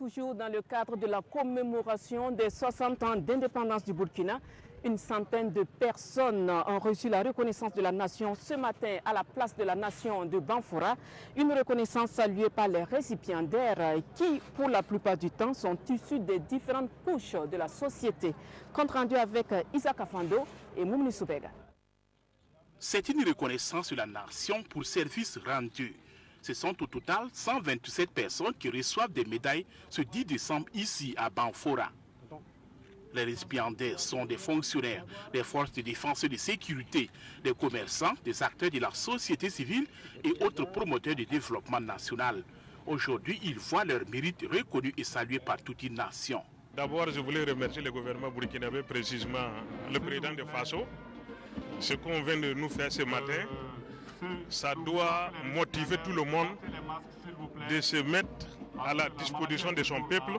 toujours dans le cadre de la commémoration des 60 ans d'indépendance du Burkina. Une centaine de personnes ont reçu la reconnaissance de la nation ce matin à la place de la nation de Banfora. Une reconnaissance saluée par les récipiendaires qui, pour la plupart du temps, sont issus des différentes couches de la société. Compte rendu avec Isaac Afando et Moumni Soubega. C'est une reconnaissance de la nation pour services rendus. Ce sont au total 127 personnes qui reçoivent des médailles ce 10 décembre ici à Banfora. Les récipiendaires sont des fonctionnaires, des forces de défense et de sécurité, des commerçants, des acteurs de la société civile et autres promoteurs du développement national. Aujourd'hui, ils voient leur mérite reconnu et salué par toute une nation. D'abord, je voulais remercier le gouvernement burkinabé, précisément le président de Faso. Ce qu'on vient de nous faire ce matin, ça doit motiver tout le monde de se mettre à la disposition de son peuple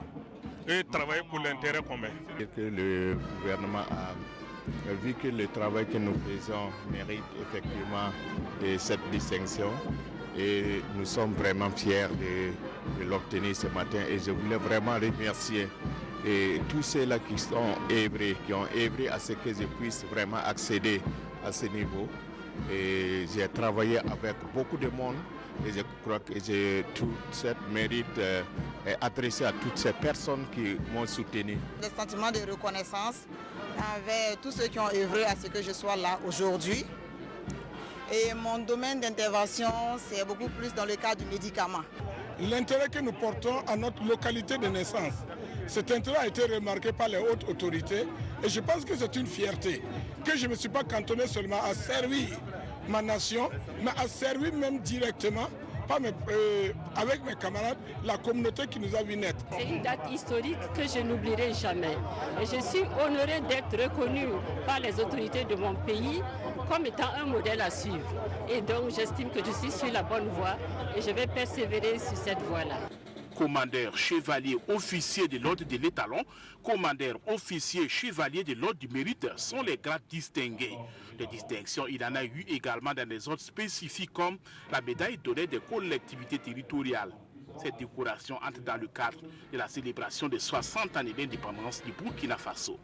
et travailler pour l'intérêt commun. Que le gouvernement a vu que le travail que nous faisons mérite effectivement de cette distinction et nous sommes vraiment fiers de l'obtenir ce matin et je voulais vraiment remercier tous ceux-là qui ont œuvré à ce que je puisse vraiment accéder à ce niveau. Et j'ai travaillé avec beaucoup de monde et je crois que tout cette mérite est adressé à toutes ces personnes qui m'ont soutenu. Le sentiment de reconnaissance envers tous ceux qui ont œuvré à ce que je sois là aujourd'hui. Et mon domaine d'intervention, c'est beaucoup plus dans le cadre du médicament. L'intérêt que nous portons à notre localité de naissance, cet intérêt a été remarqué par les hautes autorités et je pense que c'est une fierté que je ne me suis pas cantonné seulement à servir ma nation, mais à servir même directement avec mes camarades, la communauté qui nous a vu naître. C'est une date historique que je n'oublierai jamais. Et je suis honorée d'être reconnue par les autorités de mon pays comme étant un modèle à suivre. Et donc j'estime que je suis sur la bonne voie et je vais persévérer sur cette voie-là. Commandeur, chevalier, officier de l'ordre de l'étalon, commandeur, officier, chevalier de l'ordre du mérite sont les grades distingués. Les distinctions, il en a eu également dans les ordres spécifiques comme la médaille d'honneur des collectivités territoriales. Cette décoration entre dans le cadre de la célébration des 60 ans d'indépendance du Burkina Faso.